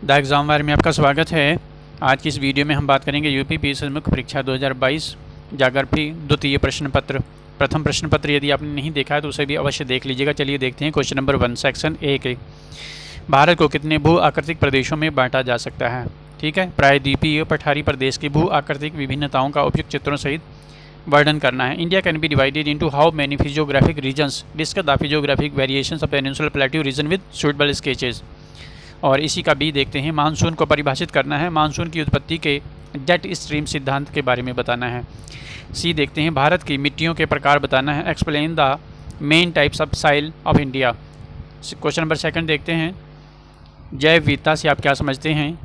The exam wire में आपका स्वागत है। आज की इस वीडियो में हम बात करेंगे यूपी पीएससी मुख्य परीक्षा 2022 ज्योग्राफी द्वितीय प्रश्न पत्र। प्रथम प्रश्न पत्र यदि आपने नहीं देखा है तो उसे भी अवश्य देख लीजिएगा। चलिए देखते हैं क्वेश्चन नंबर 1 सेक्शन ए के। भारत को कितने भू आकृतिक प्रदेशों में बांटा जा सकता है? ठीक है, प्रायद्वीपीय पठारी प्रदेश की भू आकृतिक विभिन्नताओं का उपयुक्त चित्रों सहित वर्णन करना है। India can be divided into how many physiographic regions? Discuss the physiographic variations of peninsular plateau region with suitable sketches. और इसी का बी देखते हैं। मानसून को परिभाषित करना है। मानसून की उत्पत्ति के जेट स्ट्रीम सिद्धांत के बारे में बताना है। सी देखते हैं। भारत की मिट्टियों के प्रकार बताना है। Explain the main types of soil of India. Question number 2 देखते हैं। जैव विविधता से आप क्या समझते हैं?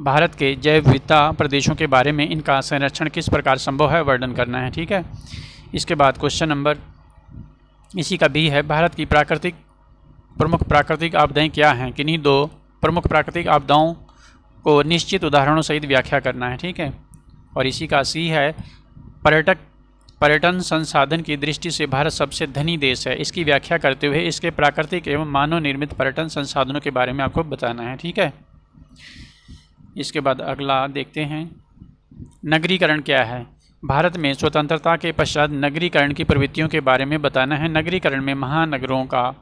भारत के जैव विविधता प्रदेशों के बारे में इनका संरक्षण किस प्रकार संभव है वर्णन करना है। ठीक है, इसके बाद क्वेश्चन नंबर इसी का बी है। भारत की प्रमुख प्राकृतिक आपदाएं क्या हैं? किन्हीं 2 प्रमुख प्राकृतिक आपदाओं को निश्चित उदाहरणों सहित व्याख्या करना है। ठीक है, और इसी का सी है। पर्यटन संसाधन की दृष्टि से भारत सबसे धनी देश है। इसकी व्याख्या करते हुए इसके प्राकृतिक एवं मानव निर्मित पर्यटन संसाधनों के बारे में आपको बताना है। ठीक है, इसके बाद अगला देखते हैं। नगरीकरण क्या है? भारत में स्वतंत्रता के पश्चात नगरीकरण की प्रवृत्तियों के बारे में बताना है। नगरीकरण में महानगरों का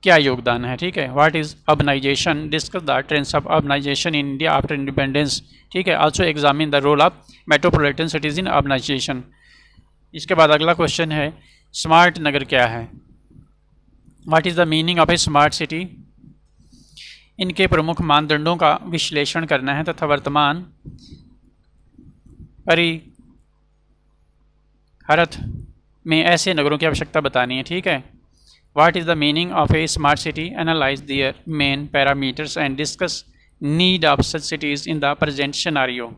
क्या योगदान है? ठीक है, what is urbanization? Discuss the trends of urbanization in India after independence. ठीक है, also examine the role of metropolitan cities in urbanization. इसके बाद अगला क्वेश्चन है। स्मार्ट नगर क्या है? What is the meaning of a smart city? इनके प्रमुख मानदंडों का विश्लेषण करना है तथा वर्तमान परिहरत में ऐसे नगरों की आवश्यकता बतानी है। ठीक है, What is the meaning of a smart city? Analyze their main parameters and discuss need of such cities in the present scenario.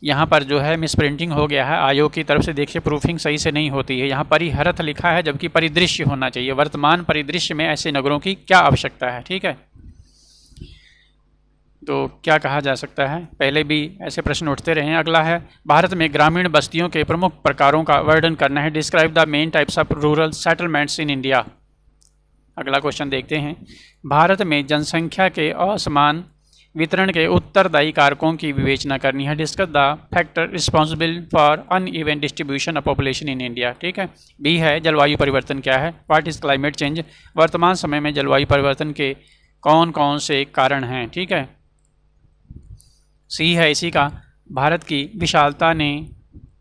यहाँ पर जो है मिसप्रिंटिंग हो गया है आयोग की तरफ से। देखिए, प्रूफिंग सही से नहीं होती है। यहाँ परिहरत लिखा है जबकि परिदृश्य होना चाहिए। वर्तमान परिदृश्य में ऐसे नगरों की क्या आवश्यकता है? ठीक है, तो क्या कहा जा सकता है? पहले भी ऐसे प्रश्न उठते रहे हैं। अगला है। भारत में ग्रामीण बस्तियों के प्रमुख प्रकारों का वर्णन करना है। Describe the main types of rural settlements in India. अगला क्वेश्चन देखते हैं। भारत में जनसंख्या के असमान वितरण के उत्तरदायी कारकों की विवेचना करनी है। Discuss the factor responsible for uneven distribution of population in India. ठीक है, बी है। जलवायु परिवर्तन क्या है? What is climate change? वर्तमान समय में जलवायु परिवर्तन के कौन कौन से कारण हैं? ठीक है, सी है इसी का। भारत की विशालता ने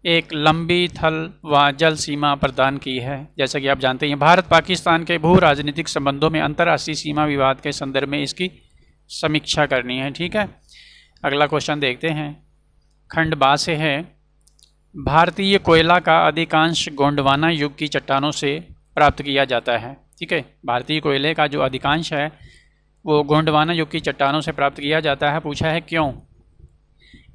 एक लंबी थल व जल सीमा प्रदान की है। जैसा कि आप जानते हैं, भारत पाकिस्तान के भू राजनीतिक संबंधों में अंतर्राष्ट्रीय सीमा विवाद के संदर्भ में इसकी समीक्षा करनी है। ठीक है, अगला क्वेश्चन देखते हैं। खंड बा से है। भारतीय कोयला का अधिकांश गोंडवाना युग की चट्टानों से प्राप्त किया जाता है। ठीक है, भारतीय कोयले का जो अधिकांश है वो गोंडवाना युग की चट्टानों से प्राप्त किया जाता है। पूछा है क्यों?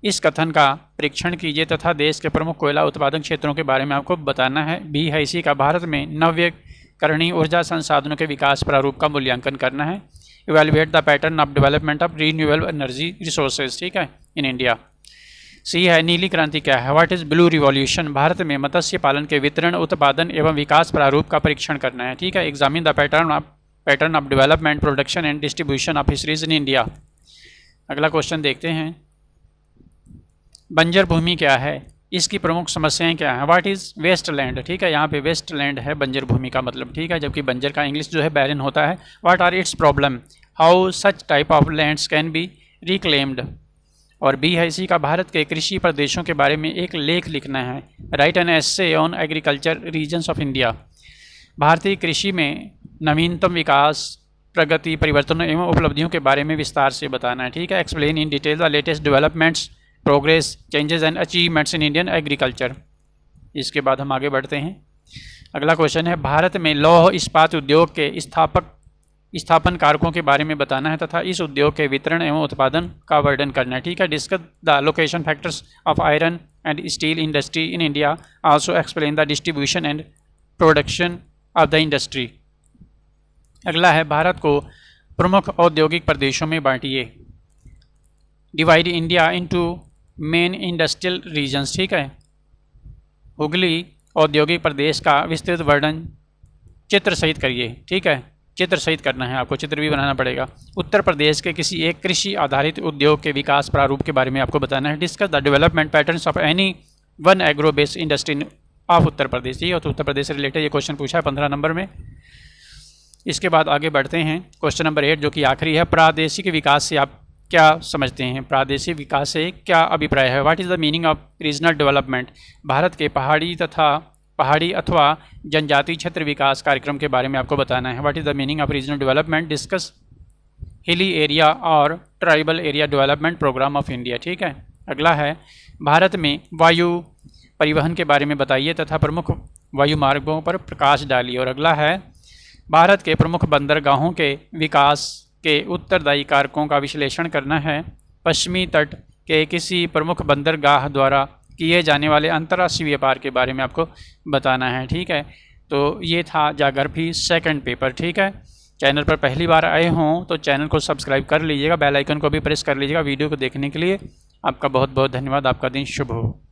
इस कथन का परीक्षण कीजिए तथा देश के प्रमुख कोयला उत्पादन क्षेत्रों के बारे में आपको बताना है। बी है इसी का। भारत में नवीकरणीय ऊर्जा संसाधनों के विकास प्रारूप का मूल्यांकन करना है। Evaluate the pattern of development of renewable energy resources. ठीक है, इन इंडिया। सी है। नीली क्रांति क्या है? What is blue revolution? Bharat में मत्स्य पालन के वितरण, उत्पादन एवं विकास प्रारूप का परीक्षण करना है। ठीक है, examine the pattern of development, production and distribution of fisheries in India. अगला क्वेश्चन देखते हैं। बंजर भूमि क्या है? इसकी प्रमुख समस्याएं क्या हैं? What is waste land? ठीक है, यहाँ पे वेस्ट लैंड है बंजर भूमि का मतलब। ठीक है, जबकि बंजर का इंग्लिश जो है बैरन होता है। What are its problem? How such type of lands can be reclaimed. और बी है इसी का। भारत के कृषि प्रदेशों के बारे में एक लेख लिखना है। Write an essay on agriculture regions of India. भारतीय कृषि में नवीनतम विकास, प्रगति, परिवर्तनों एवं उपलब्धियों के बारे में विस्तार से बताना है। ठीक है, explain in detail the latest developments, progress, changes and achievements in Indian agriculture. इसके बाद हम आगे बढ़ते हैं। अगला क्वेश्चन है। भारत में लौह इस्पात उद्योग के स्थापन कारकों के बारे में बताना है तथा इस उद्योग के वितरण एवं उत्पादन का वर्णन करना है। ठीक है, discuss the location factors of iron and steel industry in India. Also explain the distribution and production of the industry. अगला है। भारत को प्रमुख औद्योगिक प्रदेशों में बांटिए। Divide India into main industrial regions. ठीक है, हुगली औद्योगिक प्रदेश का विस्तृत वर्णन चित्र सहित करिए। ठीक है, चित्र सहित करना है, आपको चित्र भी बनाना पड़ेगा। उत्तर प्रदेश के किसी एक कृषि आधारित उद्योग के विकास प्रारूप के बारे में आपको बताना है। Discuss the development patterns of any one agro based industry of Uttar Pradesh. ये तो उत्तर प्रदेश से रिलेटेड ये क्वेश्चन पूछा है 15 नंबर में। इसके बाद आगे बढ़ते हैं क्वेश्चन नंबर 8 जो कि आखिरी है। प्रादेशिक विकास से आप क्या समझते हैं? प्रादेशिक विकास से क्या अभिप्राय है? What is the meaning of regional development? Bharat के पहाड़ी अथवा जनजातीय क्षेत्र विकास कार्यक्रम के बारे में आपको बताना है। What is the meaning of regional development? Discuss hilly area और tribal area development programme of India. ठीक है। अगला है भारत में वायु परिवहन के बारे में बताइए तथा प्रमुख वायु मार्गों पर प्रकाश डालिए। और अगला है भारत के प्रमुख बंदरगाहों के विकास के उत्तरदायी कारकों का विश्लेषण करना है। पश्चिमी तट के किसी प्रमुख बंदरगाह द्वारा किए जाने वाले अंतर्राष्ट्रीय व्यापार के बारे में आपको बताना है। ठीक है। तो ये था ज्योग्राफी सेकंड पेपर। ठीक है। चैनल पर पहली बार आए हों तो चैनल को सब्सक्राइब कर लीजिएगा, बेल आइकन को भी प्रेस कर लीजिएगा वीडियो को देखने के लिए। आपका बहुत बहुत धन्यवाद। आपका दिन शुभ हो।